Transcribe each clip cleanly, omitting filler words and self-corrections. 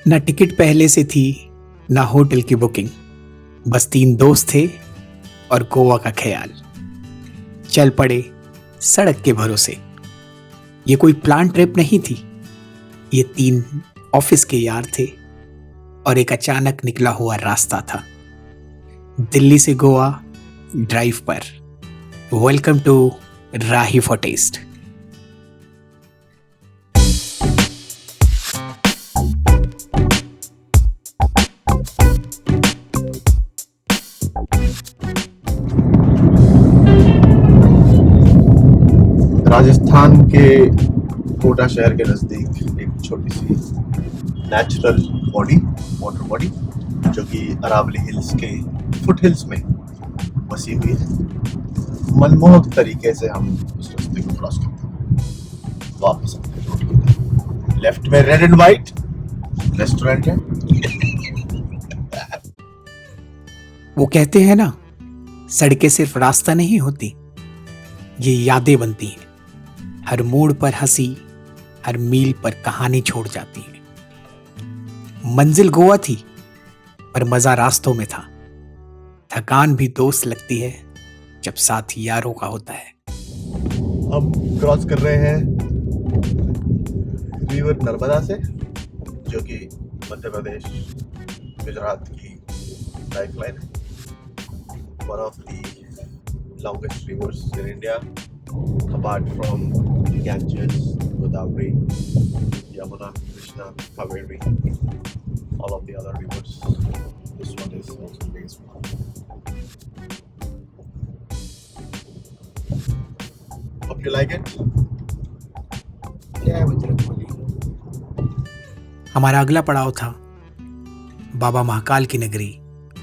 ना टिकट पहले से थी, ना होटल की बुकिंग। बस 3 दोस्त थे और गोवा का ख्याल। चल पड़े सड़क के भरोसे। ये कोई प्लान ट्रिप नहीं थी। ये 3 ऑफिस के यार थे और एक अचानक निकला हुआ रास्ता था। दिल्ली से गोवा ड्राइव पर। Welcome to Rahi for taste. Rajasthan के कोटा शहर के नज़दीक एक छोटी सी नेचुरल बॉडी, वाटर बॉडी, जो कि अरावली हिल्स के फुट हिल्स में बसी हुई है। मनमोहक तरीके से हम उस रास्ते को क्रॉस करते हैं, वापस अपने रोड की तरफ। लेफ्ट में रेड एंड वाइट रेस्टोरेंट है। वो कहते हैं ना, सड़कें सिर्फ रास्ता नहीं होती, ये यादें बनती हैं। हर मोड़ पर हंसी, हर मील पर कहानी छोड़ जाती है। मंजिल गोवा थी, पर मजा रास्तों में था। थकान भी दोस्त लगती है जब साथ यारों का होता है। हम क्रॉस कर रहे हैं रिवर नर्मदा से, जो कि मध्य प्रदेश गुजरात की लाइफलाइन है। One of the longest reverse in India, apart from Ganges, Godavari, Yamuna, Krishna, Kaveri, all of the other rivers. This one is also the biggest one. Hope you like it. हमारा अगला पड़ाव था बाबा महाकाल की नगरी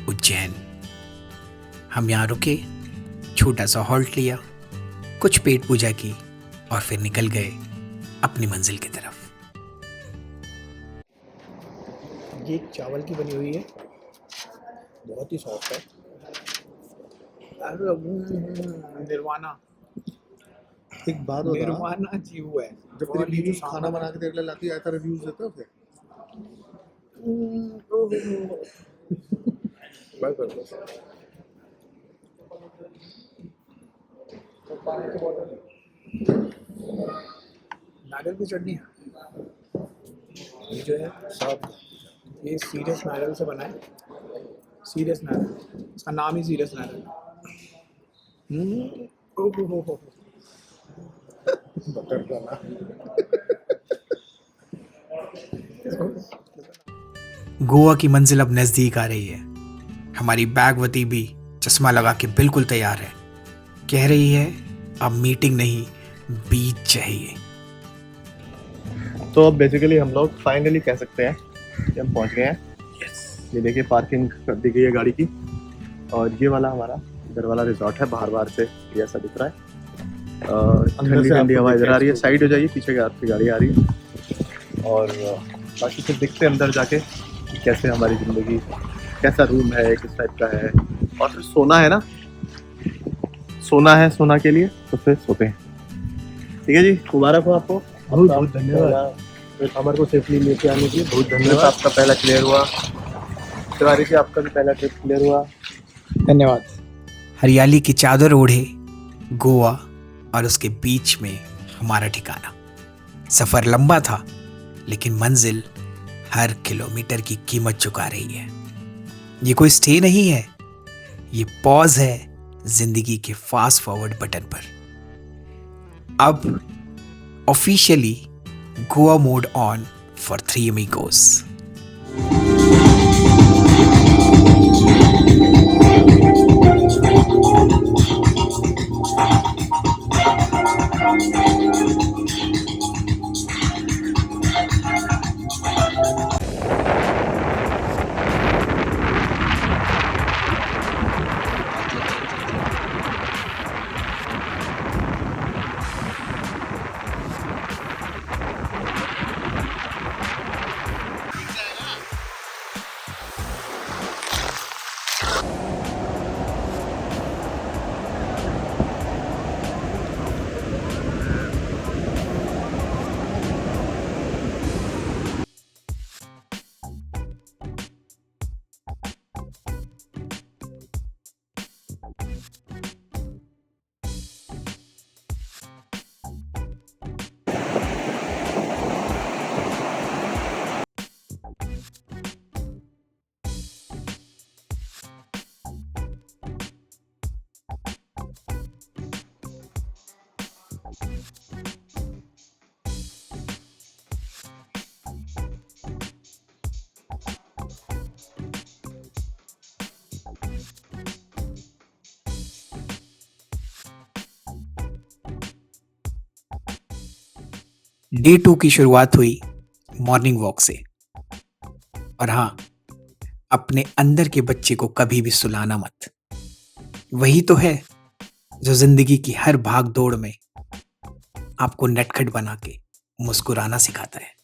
उज्जैन। हम यहाँ रुके, छोटा सा हॉल्ट लिया, कुछ पेट पूजा की और फिर निकल गए अपनी मंजिल की तरफ। ये एक चावल की बनी हुई है, बहुत ही सॉफ्ट है। निर्वाणा, एक बात होता निर्वाणा जीव है। जब तेरी बीवी खाना बना के तेरे लिए लाती है, ऐसा रिव्यूज देते हो फिर? नारियल की चटनी है। ये जो है सब, ये सीरियस नारियल से बना है। सीरियस नारियल, इसका नाम ही सीरियस नारियल है। ओहो, बटर का ना। गोवा की मंजिल अब नजदीक आ रही है। हमारी बैगवती भी चश्मा लगा के बिल्कुल तैयार है। कह रही है अब मीटिंग नहीं, बीच चाहिए। तो अब बेसिकली हम लोग फाइनली कह सकते हैं कि हम पहुंच गए हैं। ये देखिए, पार्किंग कर दी गई है गाड़ी की, और ये वाला हमारा इधर वाला रिजॉर्ट है। बाहर से ये ऐसा दिख रहा है। ठंडी ठंडी हवा इधर आ रही है। साइड हो जाइए, पीछे के आपकी गाड़ी आ रही है। और बाकी फिर देखते हैं अंदर जाके कि कैसे हमारी ज़िंदगी, कैसा रूम है, किस टाइप का है। और फिर सोना है ना, सोना है, सोना के लिए तो फिर सोते हैं। ठीक है जी, मुबारक हो आपको। बहुत बहुत धन्यवाद हमारे को सेफली लेके आने के लिए। बहुत धन्यवाद। आपका पहला क्लियर हुआ, तिवारी जी आपका भी पहला ट्रिप क्लियर हुआ। धन्यवाद। हरियाली की चादर ओढ़े गोवा और उसके बीच में हमारा ठिकाना। सफर लंबा था, लेकिन मंजिल हर किलोमीटर की कीमत चुका रही है। ये कोई स्टे नहीं है, ये पॉज है जिंदगी के फास्ट फॉरवर्ड बटन पर। अब officially Goa mode on for 3 amigos। Day 2 की शुरुआत हुई मॉर्निंग वॉक से। और हाँ, अपने अंदर के बच्चे को कभी भी सुलाना मत। वही तो है जो जिंदगी की हर भाग दौड़ में आपको नटखट बना के मुस्कुराना सिखाता है।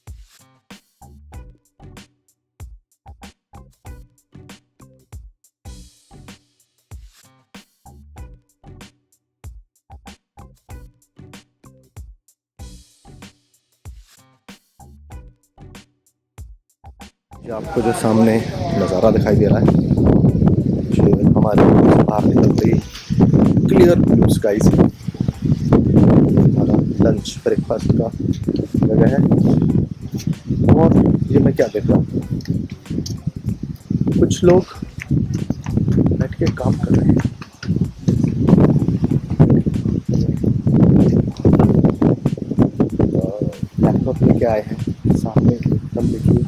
ये आपको जो सामने नज़ारा दिखाई दे रहा है, ये हमारे से बाहर निकलते ही क्लियर ब्लू स्काई से हमारा लंच ब्रेकफास्ट का जगह है। और ये मैं क्या देख रहा हूँ, कुछ लोग बैठ के काम कर रहे हैं। लैपटॉप लेके आए हैं सामने, एकदम देखिए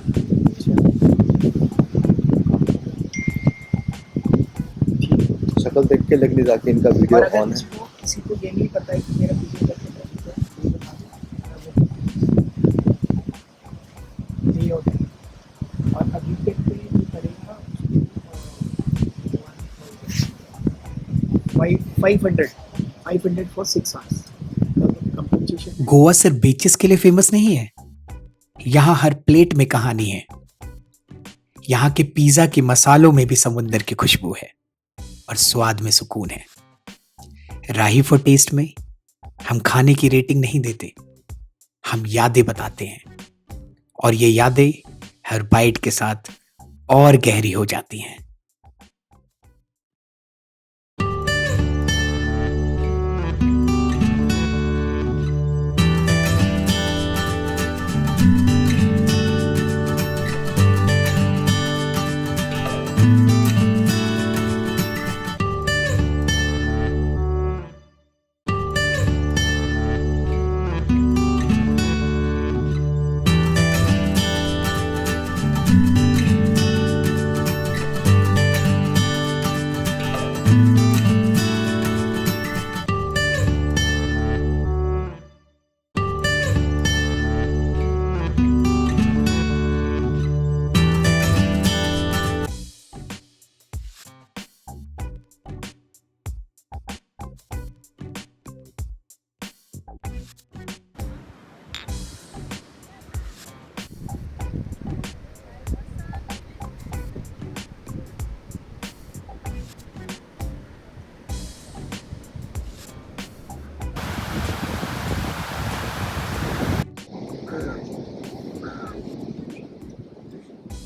शक्ल देख के लग नहीं रहा कि इनका वीडियो ऑन है। किसी को ये नहीं पता है कि मेरा वीडियो कैसे नहीं होता। और अभी तक पे जो करेगा 500 फॉर 6 आवर्स कंपनसेशन। गोवा सिर्फ बीचेस के लिए फेमस नहीं है, यहाँ हर प्लेट में कहानी है। यहाँ के पिज्जा के मसालों में भी समुंदर की खुशबू है और स्वाद में सुकून है। राही फॉर टेस्ट में हम खाने की रेटिंग नहीं देते, हम यादें बताते हैं। और ये यादें हर बाइट के साथ और गहरी हो जाती हैं।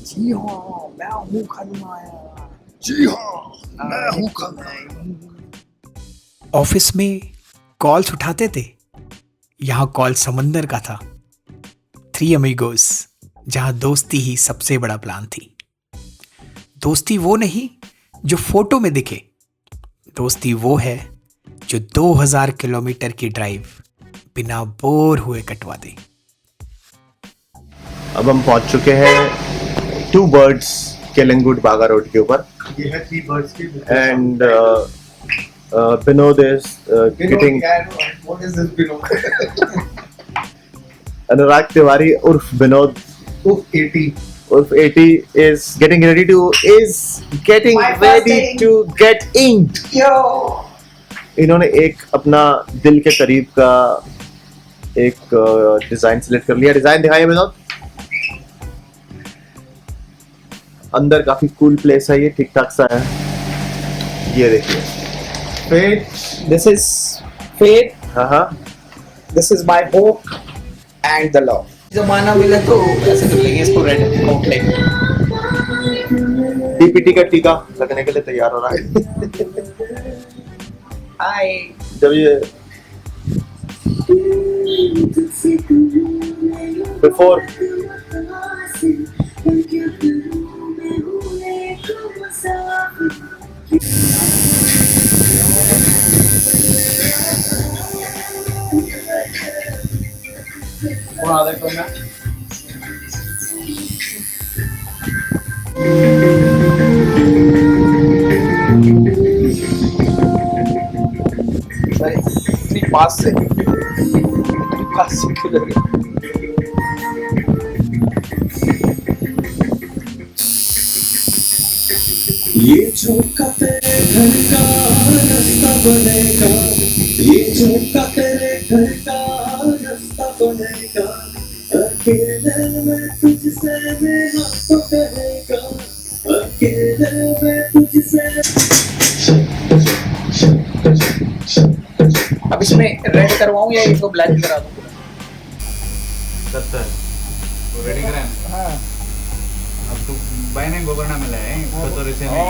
जी हाँ, मैं हूँ खलनायक। जी हाँ, मैं हूँ खलनायक। ऑफिस में कॉल्स उठाते थे, यहाँ कॉल समंदर का था। 3 अमीगोस, जहाँ दोस्ती ही सबसे बड़ा प्लान थी। दोस्ती वो नहीं जो फोटो में दिखे, दोस्ती वो है जो 2000 किलोमीटर की ड्राइव बिना बोर हुए कटवा दे। अब हम पहुंच चुके हैं 2 बर्ड्स केलंगुड बागा रोड के ऊपर। ये है 3 बर्ड्स की and Vinod is getting what is this बिनो अनुराग तिवारी उर्फ विनोद उफ 80 उर्फ 80 is getting ready My first ready ink. to get inked. यो इन्होंने एक अपना दिल के करीब का एक डिजाइन सिलेक्ट कर लिया। डिजाइन दिखाइए विनोद। अंदर काफी कूल प्लेस है, ये ठीक ठाक सा है। ये देखिए फेट दिस इज फेट, हाँ हाँ this is my hope and the love. जमाना मिला तो ऐसे कर लेंगे इसको रेड आउटलाइन। डीपीटी का टीका लगने के लिए तैयार हो रहा है। हाय जब ये बिफोर आदर करना। इतनी पास से क्यों लग रही है? ये झोंका तेरे घर का रास्ता बनेगा, ये झोंका तेरे घर का रास्ता बनेगा, अकेले में तुझसे मेरा तो कहेगा, अकेले में तुझसे। अब इसमें रेड करवाऊं या इसको ब्लैक करा दूं? रेडी करा हाँ अब तू बायने गोकर्ण आಮೇಲೆ ಕೊತ್ತೂರಿಸೇನೆ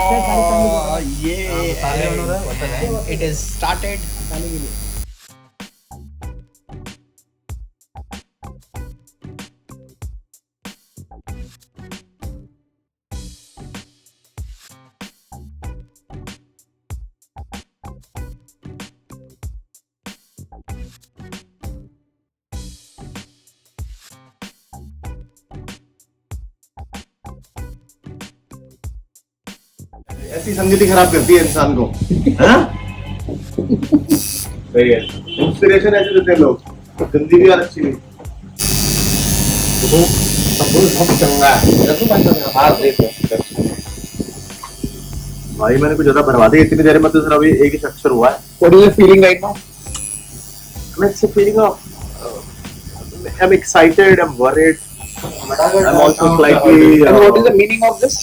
ये साले बनोरा बताए इट इज स्टार्टेड. ऐसी संगति खराब करती है इंसान को. हाँ? सही है. इंस्पिरेशन ऐसे देते हैं लोग, गंदी भी और अच्छी भी. भाई मैंने कुछ ज्यादा बर्बादी इतनी देर में तो सिर्फ अभी एक ही अक्षर हुआ है. What is the feeling right now? It's a feeling of I'm excited, I'm worried, I'm also slightly. And what is the meaning of this?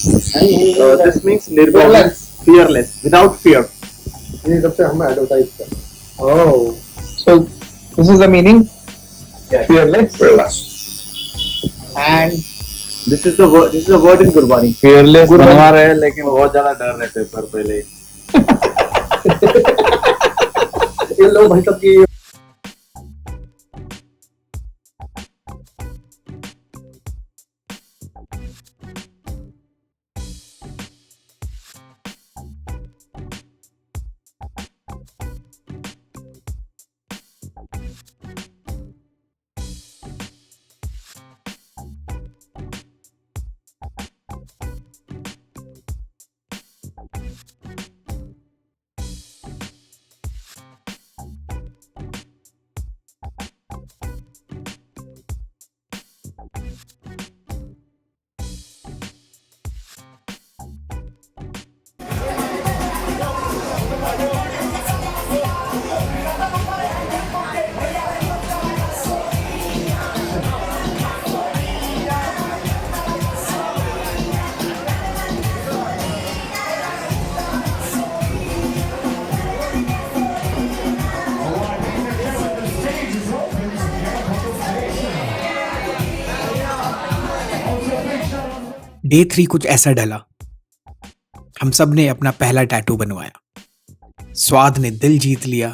This means nirbhay, fearless, without fear. ये सबसे हम एडवर्टाइज कर. Oh, so this is the meaning. Fearless. And This is the word. This is the word in Gurbani. fearless बनवा रहे हैं लेकिन बहुत ज्यादा डर रहे थे पर पहले ही. ये लोग भाई सब की डे 3 कुछ ऐसा ढला. हम सब ने अपना पहला टैटू बनवाया. स्वाद ने दिल जीत लिया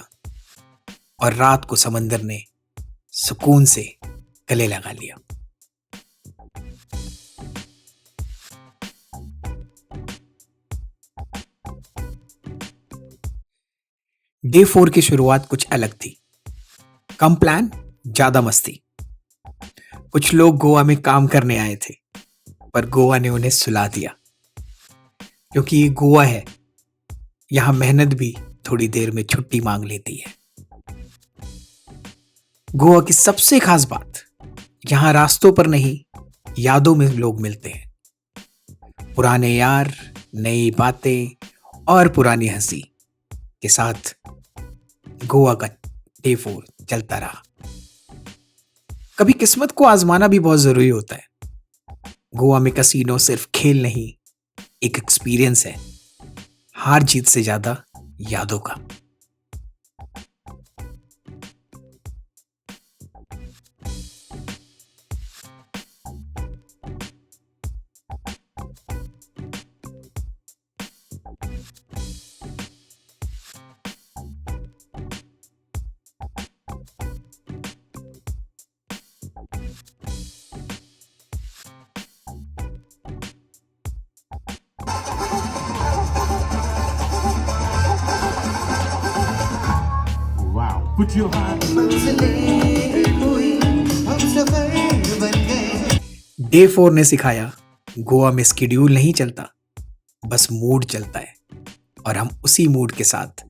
और रात को समंदर ने सुकून से गले लगा लिया. डे 4 की शुरुआत कुछ अलग थी. कम प्लान, ज्यादा मस्ती. कुछ लोग गोवा में काम करने आए थे पर गोवा ने उन्हें सुला दिया क्योंकि ये गोवा है. यहां मेहनत भी थोड़ी देर में छुट्टी मांग लेती है. गोवा की सबसे खास बात, यहां रास्तों पर नहीं यादों में लोग मिलते हैं. पुराने यार, नई बातें और पुरानी हंसी के साथ गोवा का डे 4 चलता रहा. कभी किस्मत को आजमाना भी बहुत जरूरी होता है. गोवा में कसीनो सिर्फ खेल नहीं, एक एक्सपीरियंस है, हार जीत से ज्यादा यादों का. डे 4 ने सिखाया गोवा में स्केड्यूल नहीं चलता, बस मूड चलता है और हम उसी मूड के साथ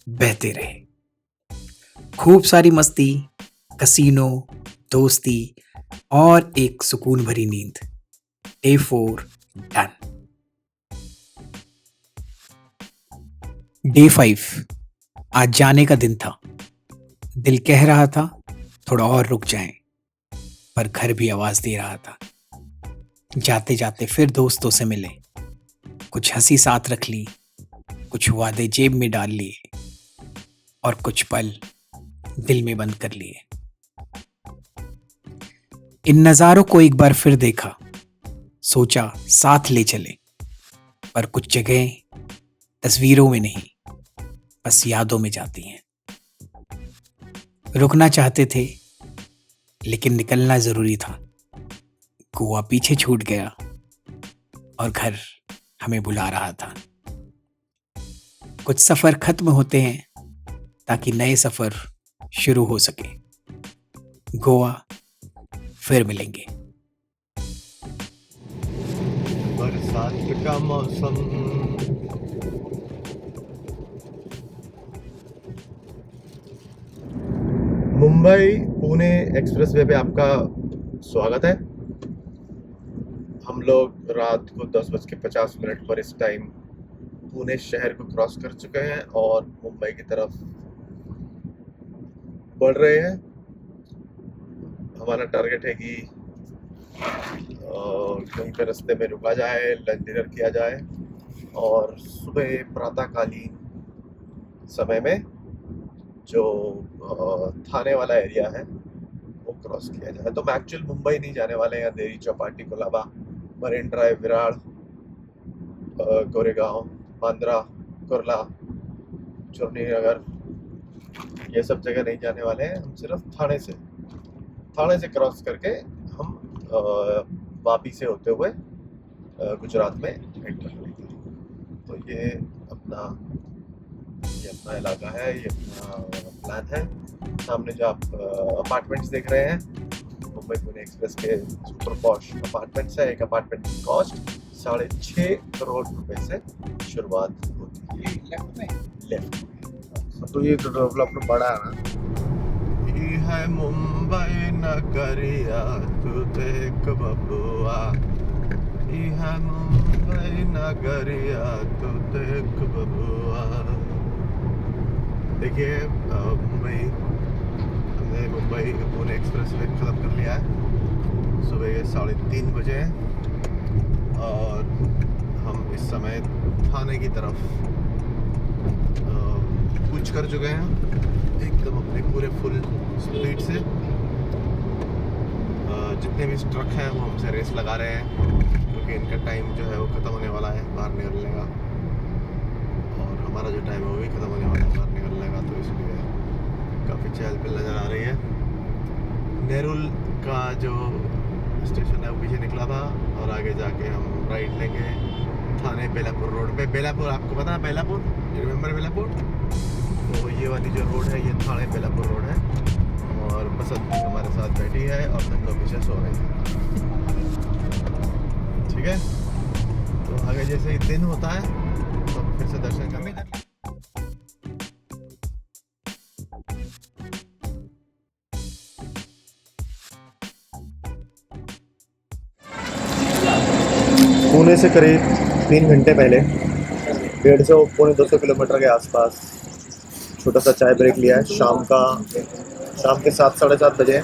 बहते रहे. खूब सारी मस्ती, कसीनो, दोस्ती और एक सुकून भरी नींद. Day 4 done. डे 5 आज जाने का दिन था। दिल कह रहा था थोड़ा और रुक जाएं, पर घर भी आवाज दे रहा था। जाते जाते फिर दोस्तों से मिले, कुछ हंसी साथ रख ली, कुछ वादे जेब में डाल लिए और कुछ पल दिल में बंद कर लिए। इन नज़ारों को एक बार फिर देखा, सोचा साथ ले चले, पर कुछ जगह तस्वीरों में नहीं, बस यादों में जाती हैं। रुकना चाहते थे लेकिन निकलना जरूरी था। गोवा पीछे छूट गया और घर हमें बुला रहा था। कुछ सफर खत्म होते हैं ताकि नए सफर शुरू हो सके। गोवा फिर मिलेंगे। बरसात का मौसम, मुंबई पुणे एक्सप्रेसवे पे आपका स्वागत है। हम लोग रात को 10:50 पर इस टाइम पुणे शहर को क्रॉस कर चुके हैं और मुंबई की तरफ बढ़ रहे हैं। हमारा टारगेट है कि कहीं पे रास्ते में रुका जाए, लंच डिनर किया जाए और सुबह प्रातःकालीन समय में जो थाने वाला एरिया है वो क्रॉस किया जाए। तो हम एक्चुअल मुंबई नहीं जाने वाले हैं। अंधेरी, चौपाटी, कोलाबा, मरीन ड्राइव, विरार, गोरेगांव, बांद्रा, कुर्ला, चुरनी नगर, ये सब जगह नहीं जाने वाले हैं। हम सिर्फ थाने से क्रॉस करके हम वापी से होते हुए गुजरात में एंटर करेंगे। तो ये अपना इलाका है, ये अपना प्लान है। सामने जो आप अपार्टमेंट्स देख रहे हैं, मुंबई पुणे एक्सप्रेस के सुपर पॉश अपार्टमेंट्स है। एक अपार्टमेंट की कॉस्ट 6.5 करोड़ रुपए से शुरुआत होती है। लेफ्ट तो ये डेवलपमेंट बड़ा है ना। ये है मुंबई नगरिया, तू देख बबुआ। ये है मुंबई नगरिया, तू देख बबुआ। देखिए हमने मुंबई पुणे एक्सप्रेस वे ख़त्म कर लिया है। सुबह के 3:30 बजे हैं और हम इस समय थाने की तरफ कूच कर चुके हैं एकदम अपने पूरे फुल स्पीड से। जितने भी ट्रक हैं वो हमसे रेस लगा रहे हैं क्योंकि इनका टाइम जो है वो ख़त्म होने वाला है बाहर निकलने का, और हमारा जो टाइम है वो भी ख़त्म होने वाला है बाहर निकलने का। तो इसलिए काफ़ी चहल पहल नज़र आ रही है। नेरुल का जो स्टेशन है वो पीछे निकला था और आगे जाके हम राइट लेंगे थाने बेलापुर रोड पे। बेलापुर आपको पता है, बेलापुर, यू रिमेंबर बेलापुर? तो ये वाली जो रोड है ये थाने बेलापुर रोड है और बसंत हमारे साथ बैठी है और हम लोग पीछे सो रहे हैं। ठीक है, तो आगे जैसे ही दिन होता है तो फिर से दर्शन करने पुणे से करीब 3 घंटे पहले 150 पौने 200 किलोमीटर के आसपास छोटा सा चाय ब्रेक लिया है। शाम के 7 साढ़े 7 बजे।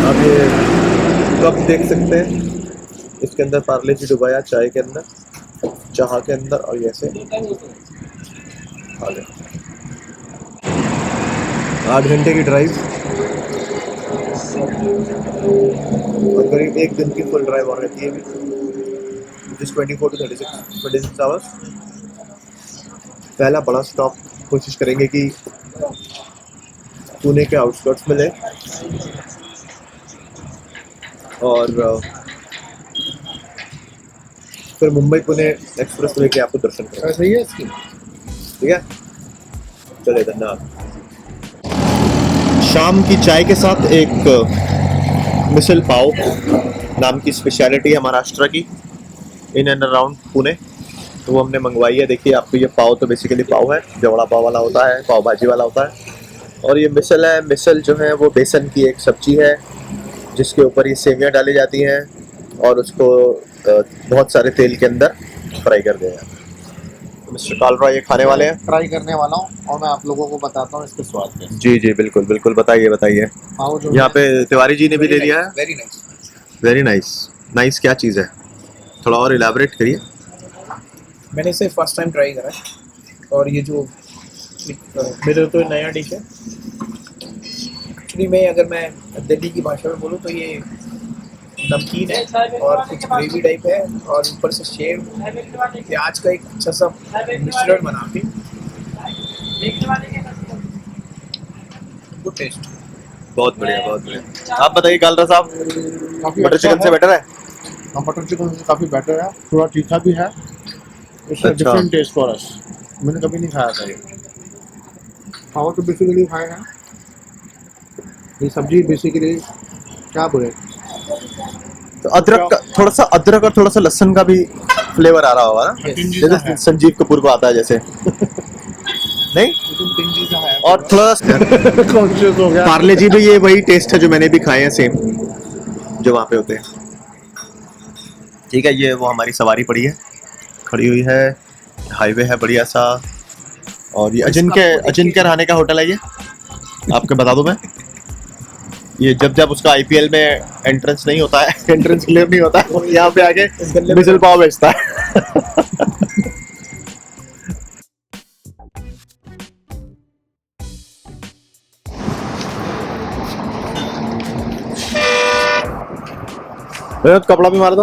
आप ये कप देख सकते हैं, इसके अंदर पार्ले जी डुबाया चाय के अंदर, चाह के अंदर, और ये ऐसे खा ले। 8 घंटे की ड्राइव और करीब 1 दिन की फुल ड्राइव और रहती है जिस 24 to 26 आवर्स। पहला बड़ा स्टॉप कोशिश करेंगे कि पुणे के आउटस्कर्ट्स में ले और फिर मुंबई पुणे एक्सप्रेस वे के आपको दर्शन करें। सही है इसकी। ठीक है, चले धन्यवाद। शाम की चाय के साथ एक मिसल पाव नाम की स्पेशलिटी है महाराष्ट्र की, इन एंड अराउंड पुणे, तो वो हमने मंगवाई है। देखिए आपको ये पाव तो बेसिकली पाव है जो वड़ा पाव वाला होता है, पाव भाजी वाला होता है, और ये मिसल है। मिसल जो है वो बेसन की एक सब्जी है जिसके ऊपर ये सेवियाँ डाली जाती हैं और उसको बहुत सारे तेल के अंदर फ्राई कर दिया जाता है। मिस्टर कालरा ये खाने वाले हैं। ट्राई करने वाला हूँ और मैं आप लोगों को बताता हूँ इसके स्वाद कैसे। जी जी बिल्कुल बिल्कुल, बताइए बताइए। पाव जो यहाँ पे तिवारी जी ने भी ले लिया है। Very nice. Very nice. Nice क्या चीज़ है, थोड़ा और इलाबरेट करिए। मैंने इसे फर्स्ट टाइम ट्राई करा है और ये जो मेरे तो नया डिश है एक्चुअली। मैं अगर मैं दिल्ली की भाषा में बोलूँ तो ये नमकीन है और कुछ ग्रेवी टाइप है और ऊपर से शेव प्याज का एक अच्छा सा मिश्रण बना के गुड टेस्ट। बहुत बढ़िया बहुत बढ़िया। आप बताइए कालरा साहब, काफी बटर अच्छा चिकन से है। बेटर है? हाँ, बटर चिकन से काफी बेटर है, थोड़ा तीखा भी है। इट्स अच्छा। Different taste for us. मैंने कभी नहीं खाया था ये। पाव तो बेसिकली खाए हैं, ये सब्जी बेसिकली क्या बोले, तो अदरक का थोड़ा सा, अदरक और थोड़ा सा लहसुन का भी फ्लेवर आ रहा होगा ना, टिंजी सा जैसे है। संजीव कपूर को आता है जैसे। नहीं, लेकिन टिंजी सा है और थोड़ा कॉन्शियस हो गया। पार्ले जी भी ये वही टेस्ट है जो मैंने भी खाए हैं, सेम जो वहाँ पे होते हैं। ठीक है, ये वो हमारी सवारी पड़ी है, खड़ी हुई है, हाईवे है बढ़िया सा। और ये अजिंक्य रहने का होटल है ये, आपको बता दूं मैं। ये जब जब उसका आईपीएल में एंट्रेंस नहीं होता है, एंट्रेंस क्लियर नहीं होता है, वो यहाँ पे आके मिसल पाव बेचता है। कपड़ा भी मार दो।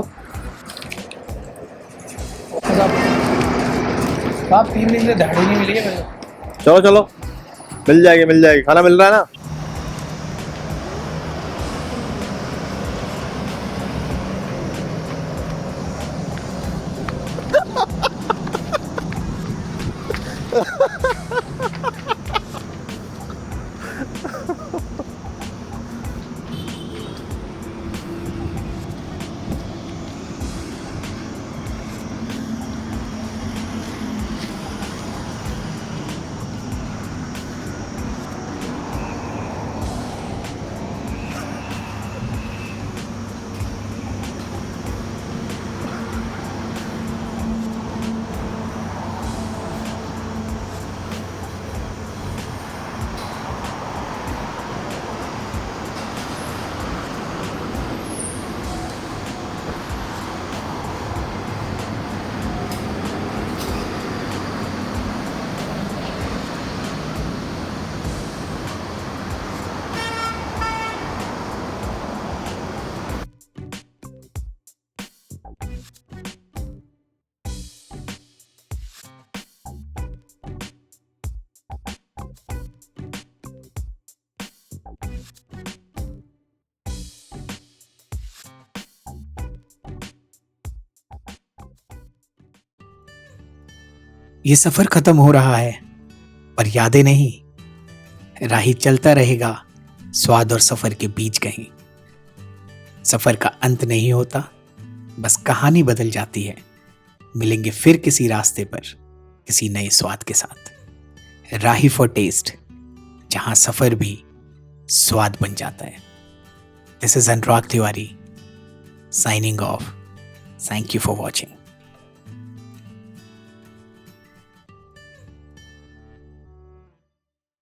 आप 3 दिन से दाढ़ी नहीं मिली है मेरे को। चलो चलो, मिल जाएगी, खाना मिल रहा है ना। ये सफर खत्म हो रहा है पर यादें नहीं। राही चलता रहेगा स्वाद और सफर के बीच कहीं। सफर का अंत नहीं होता, बस कहानी बदल जाती है। मिलेंगे फिर किसी रास्ते पर किसी नए स्वाद के साथ। राही फॉर टेस्ट, जहां सफर भी स्वाद बन जाता है। This is Anurag Tiwari signing off. Thank you for watching.